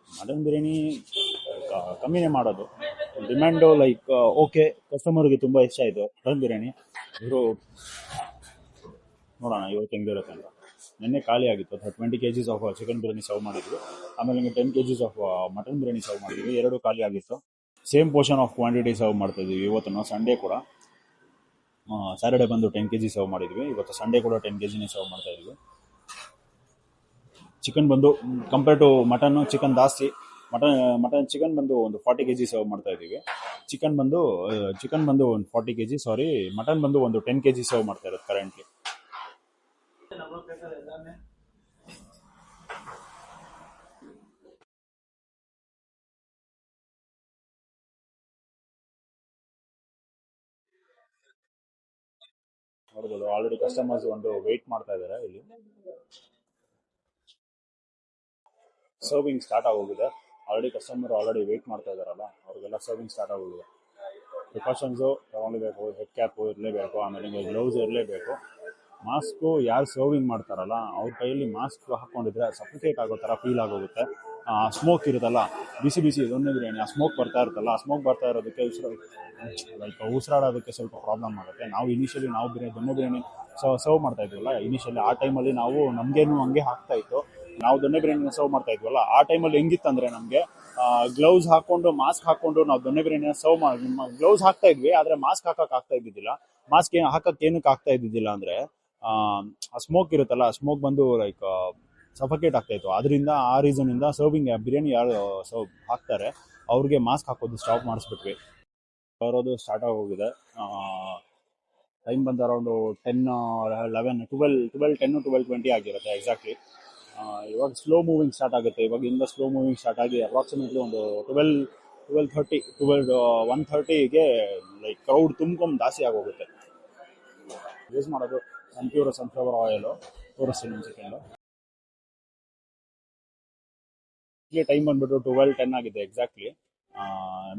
ಮಟನ್ ಬಿರಿಯಾನಿ ಕಮ್ಮಿನೇ ಮಾಡೋದು. ಡಿಮ್ಯಾಂಡು ಲೈಕ್ ಓಕೆ ಕಸ್ಟಮರ್ಗೆ ತುಂಬ ಇಷ್ಟ ಆಯಿತು ಮಟನ್ ಬಿರಿಯಾನಿ. ಇವರು ನೋಡೋಣ ಇವತ್ತು ಹೆಂಗಿರುತ್ತೆ ಅಂತ. ನಿನ್ನೆ ಖಾಲಿ ಆಗಿತ್ತು. 20 kgs of chicken biryani serve ಮಾಡಿದ್ವಿ. ಆಮೇಲೆ 10 kgs of mutton biryani serve ಮಾಡಿದ್ವಿ. ಎರಡು ಖಾಲಿ ಆಗಿತ್ತು. Same portion of quantity serve ಮಾಡ್ತಾಯಿದ್ವಿ ಇವತ್ತು. ಸಂಡೇ ಕೂಡ ಸ್ಯಾಟರ್ಡೆ ಬಂದು 10 kg ಸರ್ವ್ ಮಾಡಿದ್ವಿ. ಇವತ್ತು ಸಂಡೇ ಕೂಡ 10 kgನೇ ಸರ್ವ್ ಮಾಡ್ತಾಯಿದ್ವಿ. ಚಿಕನ್ ಬಂದು ಕಂಪೇರ್ ಟು ಮಟನ್ ಚಿಕನ್ ಜಾಸ್ತಿ. ಚಿಕನ್ ಬಂದು ಒಂದು 40 kg ಸರ್ವ್ ಮಾಡ್ತಾ ಇದ್ದೀವಿ. ಚಿಕನ್ ಬಂದು ಒಂದು 40 kg, ಸಾರಿ ಮಟನ್ ಬಂದು ಒಂದು 10 kg ಸರ್ವ್ ಮಾಡ್ತಾ ಇರೋದು ಕರೆಂಟ್ಲಿ. ನೋಡ್ಬೋದು ಆಲ್ರೆಡಿ ಕಸ್ಟಮರ್ಸ್ ಒಂದು ವೇಟ್ ಮಾಡ್ತಾ ಇದ್ದಾರೆ. ಇಲ್ಲಿ ಸರ್ವಿಂಗ್ ಸ್ಟಾರ್ಟ್ ಆಗೋಗಿದೆ. ಆಲ್ರೆಡಿ ಕಸ್ಟಮರ್ ಆಲ್ರೆಡಿ ವೇಟ್ ಮಾಡ್ತಾ ಇದ್ದಾರಲ್ಲ ಅವ್ರಿಗೆಲ್ಲ ಸರ್ವಿಂಗ್ ಸ್ಟಾರ್ಟ್ ಆಗೋಗಿದೆ. ಪ್ರಿಕಾಷನ್ಸು ತಗೊಳ್ಬೇಕು. ಹೆಡ್ ಕ್ಯಾಪು ಇರಲೇಬೇಕು, ಆಮೇಲೆ ಗ್ಲೌಸ್ ಇರಲೇಬೇಕು. ಮಾಸ್ಕು ಯಾರು ಸರ್ವಿಂಗ್ ಮಾಡ್ತಾರಲ್ಲ ಅವ್ರ ಕೈಯಲ್ಲಿ ಮಾಸ್ಕ್ ಹಾಕ್ಕೊಂಡಿದ್ರೆ ಸಫಿಕೇಟ್ ಆಗೋ ಥರ ಫೀಲ್ ಆಗೋಗುತ್ತೆ. ಸ್ಮೋಕ್ ಇರುತ್ತಲ್ಲ, ಬಿಸಿ ಇದೊಂದೇ ಬಿರಿಯಾನಿ, ಆ ಸ್ಮೋಕ್ ಬರ್ತಾ ಇರುತ್ತಲ್ಲ, ಆ ಸ್ಮೋಕ್ ಬರ್ತಾ ಇರೋದಕ್ಕೆ ಉಸಿರಾಡೋದಕ್ಕೆ ಸ್ವಲ್ಪ ಪ್ರಾಬ್ಲಮ್ ಆಗುತ್ತೆ. ನಾವು ಇನಿಷಿಯಲಿ ದೊಣ್ಣೆ ಬಿರಿಯಾನಿ ಸರ್ವ್ ಮಾಡ್ತಾ ಇದ್ವಲ್ಲ ಇನಿಷಿಯಲಿ, ಆ ಟೈಮಲ್ಲಿ ನಾವು ನಮಗೇನು ಹಂಗೆ ಆಗ್ತಾ ಇತ್ತು. ನಾವು ದೊಣ್ಣೆ ಬಿರಿಯಾನಿನ ಸರ್ವ್ ಮಾಡ್ತಾ ಇದ್ವಲ್ಲ ಆ ಟೈಮಲ್ಲಿ ಹೆಂಗಿತ್ತಂದರೆ ನಮಗೆ ಗ್ಲೌಸ್ ಹಾಕ್ಕೊಂಡು ಮಾಸ್ಕ್ ಹಾಕ್ಕೊಂಡು ನಾವು ದೊಣ್ಣೆ ಬಿರಿಯಾನಿನ ಸರ್ವ್ ಮಾಡಿ ಗ್ಲೌಸ್ ಹಾಕ್ತಾ ಇದ್ವಿ. ಆದರೆ ಮಾಸ್ಕ್ ಹಾಕಕ್ಕೆ ಇದ್ದಿದ್ದಿಲ್ಲ. ಮಾಸ್ಕ್ ಹಾಕಕ್ಕೆ ಏನಕ್ಕೆ ಆಗ್ತಾ ಇದ್ದಿದ್ದಿಲ್ಲ ಅಂದರೆ ಆ ಸ್ಮೋಕ್ ಇರುತ್ತಲ್ಲ, ಆ ಸ್ಮೋಕ್ ಬಂದು ಲೈಕ್ ಸಫಕೇಟ್ ಆಗ್ತಾ ಇತ್ತು. ಅದರಿಂದ ಆ ರೀಸನಿಂದ ಸರ್ವಿಂಗ್ ಬಿರಿಯಾನಿ ಯಾರು ಹಾಕ್ತಾರೆ ಅವ್ರಿಗೆ ಮಾಸ್ಕ್ ಹಾಕೋದು ಸ್ಟಾಪ್ ಮಾಡಿಸ್ಬಿಟ್ವಿ. ಬರೋದು ಸ್ಟಾರ್ಟ್ ಆಗೋಗಿದೆ. ಟೈಮ್ ಬಂದು ಅರೌಂಡು 10, 11, 12, 10, 12:20 ಆಗಿರುತ್ತೆ ಎಕ್ಸಾಕ್ಟ್ಲಿ. ಇವಾಗ ಸ್ಲೋ ಮೂವಿಂಗ್ ಸ್ಟಾರ್ಟ್ ಆಗುತ್ತೆ. ಇವಾಗಿಂದ ಸ್ಲೋ ಮೂವಿಂಗ್ ಸ್ಟಾರ್ಟ್ ಆಗಿ ಅಪ್ರಾಕ್ಸಿಮೇಟ್ಲಿ ಒಂದು 12:30, 1:30ಗೆ ಲೈಕ್ ಕ್ರೌಡ್ ತುಂಬ್ಕೊಂಡು ಜಾಸ್ತಿ ಆಗೋಗುತ್ತೆ. ಯೂಸ್ ಮಾಡೋದು ಪ್ಯೂರ್ ಸನ್ಫ್ಲವರ್ ಆಯಿಲು ತೋರಿಸ್ತೀನಿ ಒಂದು ಸೆಕೆಂಡು. ಇಲ್ಲಿ ಟೈಮ್ ಬಂದ್ಬಿಟ್ಟು 12:10 ಆಗಿದೆ exactly.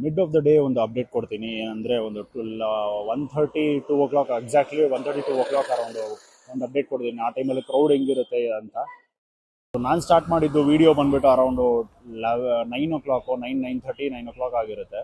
Mid of the day ಒಂದು ಅಪ್ಡೇಟ್ ಕೊಡ್ತೀನಿ. ಅಂದರೆ ಒಂದು 1:30, 2 o'clock ಎಕ್ಸಾಕ್ಟ್ಲಿ 1:30, 2 o'clock ಅರೌಂಡ್ ಒಂದು ಅಪ್ಡೇಟ್ ಕೊಡ್ತೀನಿ. ಆ ಟೈಮಲ್ಲಿ ಕ್ರೌಡ್ ಹೆಂಗಿರುತ್ತೆ ಅಂತ. ನಾನು ಸ್ಟಾರ್ಟ್ ಮಾಡಿದ್ದು ವಿಡಿಯೋ ಬಂದ್ಬಿಟ್ಟು ಅರೌಂಡು 9 o'clock, 9:30, 9 o'clock ಆಗಿರುತ್ತೆ.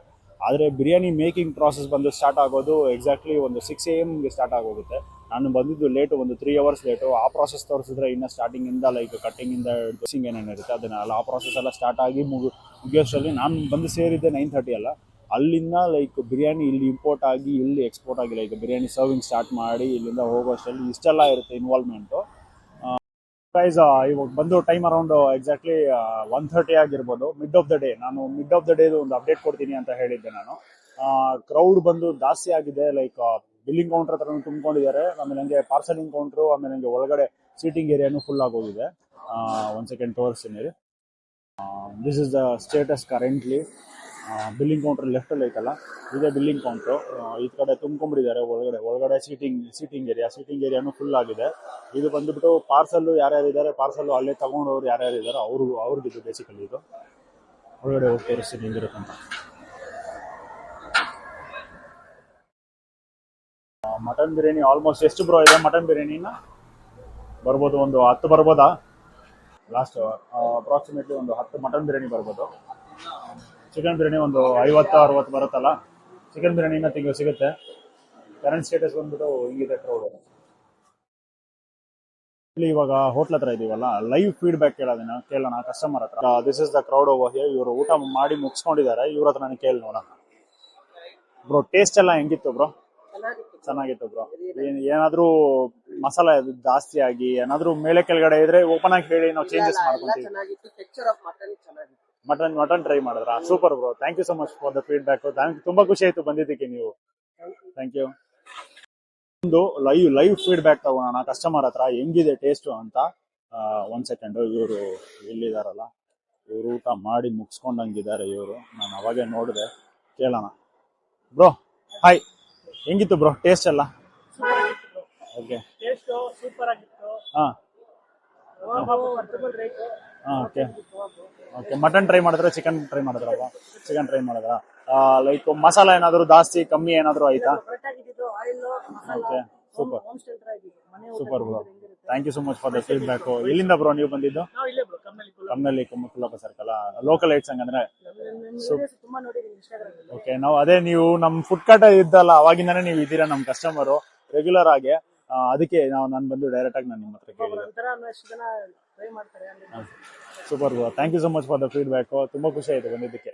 ಆದರೆ ಬಿರಿಯಾನಿ ಮೇಕಿಂಗ್ ಪ್ರಾಸೆಸ್ ಬಂದು ಸ್ಟಾರ್ಟ್ ಆಗೋದು ಎಕ್ಸಾಕ್ಟ್ಲಿ ಒಂದು 6 AM ಸ್ಟಾರ್ಟ್ ಆಗೋಗುತ್ತೆ. ನಾನು ಬಂದಿದ್ದು ಲೇಟು, ಒಂದು 3 hours ಲೇಟು. ಆ ಪ್ರಾಸೆಸ್ ತೋರಿಸಿದ್ರೆ ಇನ್ನು ಸ್ಟಾರ್ಟಿಂಗಿಂದ ಲೈಕ್ ಕಟ್ಟಿಂಗಿಂದ ಡ್ರೆಸ್ಸಿಂಗ್ ಏನೇನಿರುತ್ತೆ ಅದನ್ನೆಲ್ಲ ಆ ಪ್ರಾಸೆಸ್ ಎಲ್ಲ ಸ್ಟಾರ್ಟ್ ಆಗಿ ಮುಗಿಯೋಷ್ಟರಲ್ಲಿ ನಾನು ಬಂದು ಸೇರಿದ್ದೆ 9:30 ಅಲ್ಲ. ಅಲ್ಲಿಂದ ಲೈಕ್ ಬಿರಿಯಾನಿ ಇಲ್ಲಿ ಇಂಪೋರ್ಟ್ ಆಗಿ ಇಲ್ಲಿ ಎಕ್ಸ್ಪೋರ್ಟ್ ಆಗಿ ಲೈಕ್ ಬಿರಿಯಾನಿ ಸರ್ವಿಂಗ್ ಸ್ಟಾರ್ಟ್ ಮಾಡಿ ಇಲ್ಲಿಂದ ಹೋಗೋಷ್ಟರಲ್ಲಿ ಇಷ್ಟೆಲ್ಲ ಇರುತ್ತೆ ಇನ್ವಾಲ್ವ್ಮೆಂಟು. ಪ್ರೈಸ್ ಇವಾಗ ಬಂದು ಟೈಮ್ ಅರೌಂಡ್ ಎಕ್ಸಾಕ್ಟ್ಲಿ 1:30 ಆಗಿರ್ಬೋದು. ಮಿಡ್ ಆಫ್ ದ ಡೇ ನಾನು ಮಿಡ್ ಆಫ್ ದ ಡೇದು ಒಂದು ಅಪ್ಡೇಟ್ ಕೊಡ್ತೀನಿ ಅಂತ ಹೇಳಿದ್ದೆ ನಾನು. ಕ್ರೌಡ್ ಬಂದು ಜಾಸ್ತಿ ಆಗಿದೆ. ಲೈಕ್ ಬಿಲ್ಲಿಂಗ್ ಕೌಂಟರ್ ಹತ್ರ ತುಂಬ್ಕೊಂಡಿದ್ದಾರೆ. ಆಮೇಲೆ ಹಂಗೆ ಪಾರ್ಸಲಿಂಗ್ ಕೌಂಟ್ರು, ಆಮೇಲೆ ಹಂಗೆ ಒಳಗಡೆ ಸೀಟಿಂಗ್ ಏರಿಯಾನು ಫುಲ್ ಆಗೋಗಿದೆ. ಒಂದು ಸೆಕೆಂಡ್ ತೋರಿಸ್ತೀನಿ. This is the status currently. Billing counter ಲೆಫ್ಟಲ್ಲಿ ಐತಲ್ಲ ಇದೇ ಬಿಲ್ಲಿಂಗ್ ಕೌಂಟ್ರು. ಈ ಕಡೆ ತುಂಬ್ಕೊಂಡ್ಬಿಟ್ಟಿದ್ದಾರೆ ಒಳಗಡೆ ಸೀಟಿಂಗ್ ಏರಿಯಾನು ಫುಲ್ ಆಗಿದೆ. ಇದು ಬಂದುಬಿಟ್ಟು ಪಾರ್ಸಲ್ಲು ಯಾರ್ಯಾರಿದ್ದಾರೆ, ಪಾರ್ಸಲ್ಲು ಅಲ್ಲೇ ತಗೊಂಡವ್ರು ಯಾರ್ಯಾರಿದ್ದಾರೆ ಅವ್ರಿಗಿದು ಬೇಸಿಕಲಿ. ಇದು ಒಳಗಡೆ ಹೋಗಿ ತೋರಿಸ್ತೀನಿ ಹೆಂಗಿರುತ್ತಂತ. ಮಟನ್ ಬಿರಿಯಾನಿ ಆಲ್ಮೋಸ್ಟ್ ಎಷ್ಟು ಬ್ರೋ ಇದೆ ಮಟನ್ ಬಿರಿಯಾನಿನ? ಬರ್ಬೋದು, ಒಂದು 10 ಬರ್ಬೋದಾ? ಲಾಸ್ಟ್ ಅಪ್ರಾಕ್ಸಿಮೇಟ್ಲಿ ಒಂದು 10 ಮಟನ್ ಬಿರಿಯಾನಿ ಬರ್ಬೋದು. ಚಿಕನ್ ಬಿರಿಯಾನಿ ಒಂದು 50-60 ಬರುತ್ತಲ್ಲ. ಚಿಕನ್ ಬಿರಿಯಾನಿನ ಸಿಗುತ್ತೆ. ಕರೆಂಟ್ ಸ್ಟೇಟಸ್ ಬಂದ್ಬಿಟ್ಟು ಹಿಂಗಿದೆ ಕ್ರೌಡ್. ಇಲ್ಲಿ ಇವಾಗ ಹೋಟ್ಲ್ ಹತ್ರ ಇದೀವಲ್ಲ, ಲೈವ್ ಫೀಡ್ಬ್ಯಾಕ್ ಕೇಳೋಣ ಕಸ್ಟಮರ್ ಹತ್ರ. This is the crowd over here. ಇವರು ಊಟ ಮಾಡಿ ಮುಗಿಸ್ಕೊಂಡಿದ್ದಾರೆ. ಇವ್ರ ಹತ್ರ ನನಗೆ ಕೇಳಿ ನೋಡೋಣ. ಬ್ರೋ ಟೇಸ್ಟ್ ಎಲ್ಲ ಹೆಂಗಿತ್ತು ಬ್ರೋ? ಚೆನ್ನಾಗಿತ್ತು ಬ್ರೋ. ಏನಾದ್ರೂ ಮಸಾಲ ಜಾಸ್ತಿ ಆಗಿ ಏನಾದ್ರೂ ಮೇಲೆ ಕೆಳಗಡೆ ಇದ್ರೆ ಓಪನ್ ಆಗಿ ಹೇಳಿ, ನಾವು ಚೇಂಜಸ್ ಮಾಡ್ಕೊಂತೀವಿ. ಮಟನ್ ಟ್ರೈ ಮಾಡಿದ್ರ? Super bro, thank you so much for the feedback. ತುಂಬಾ ಖುಷಿ ಆಯ್ತು ಬಂದಿದ್ದಕ್ಕೆ ನೀವು. Thank you. ಒಂದು ಲೈವ್ ಫೀಡ್ಬ್ಯಾಕ್ ತಗೋಣ ಕಸ್ಟಮರ್ ಹತ್ರ, ಹೆಂಗಿದೆ ಟೇಸ್ಟ್ ಅಂತ. ಒಂದ್ ಸೆಕೆಂಡ್, ಇವರು ಎಲ್ಲಿದಾರಲ್ಲ, ಇವರು ಊಟ ಮಾಡಿ ಮುಗಿಸ್ಕೊಂಡಂಗಿದ್ದಾರೆ ಇವರು. ನಾನು ಅವಾಗೆ ನೋಡಿದೆ, ಕೇಳೋಣ. ಬ್ರೋ ಹಾಯ್, ಹೆಂಗಿತ್ತು ಬ್ರೋ ಟೇಸ್ಟ್ ಎಲ್ಲ? ಓಕೆ. ಹಾ ಓಕೆ ಓಕೆ. ಮಟನ್ ಟ್ರೈ ಮಾಡಿದ್ರೆ ಚಿಕನ್ ಟ್ರೈ ಮಾಡಿದ್ರ? ಚಿಕನ್ ಟ್ರೈ ಮಾಡಿದ್ರ? ಲೈಕ್ ಮಸಾಲ ಏನಾದ್ರು ಜಾಸ್ತಿ ಕಮ್ಮಿ ಏನಾದ್ರು ಆಯ್ತಾ? Okay, super super bro, thank you so much for the feedback. ಎಲ್ಲಿಂದ ಬ್ರೋ ನೀವು ಬಂದಿದ್ದು? ಕಮ್ಮಲ್ಲಿ ಕುಮ್ಮಕ್ಕುಲಪ್ಪ ಸರ್ಕಲ್, ಲೋಕಲ್ ಏಟ್ಸ್ ಹಂಗಂದ್ರೆ. ಓಕೆ, ನಾವು ಅದೇ ನೀವು ನಮ್ ಫುಡ್ ಕಾರ್ಟ್ ಇದ್ದಲ್ಲ ಅವಾಗಿಂದಾನೇ ನೀವು ಇದ್ದೀರಾ ನಮ್ ಕಸ್ಟಮರು ರೆಗ್ಯುಲರ್ ಆಗಿ. ಅದಕ್ಕೆ ನಾನು ಬಂದು ಡೈರೆಕ್ಟ್ ಆಗಿ ನಾನು ನಿಮ್ಮ ಹತ್ರ ಕೇಳಿದೆ. Super bro, thank you so much for the feedback. ತುಂಬಾ ಖುಷಿ ಆಯ್ತು ಬಂದಿದ್ದಕ್ಕೆ.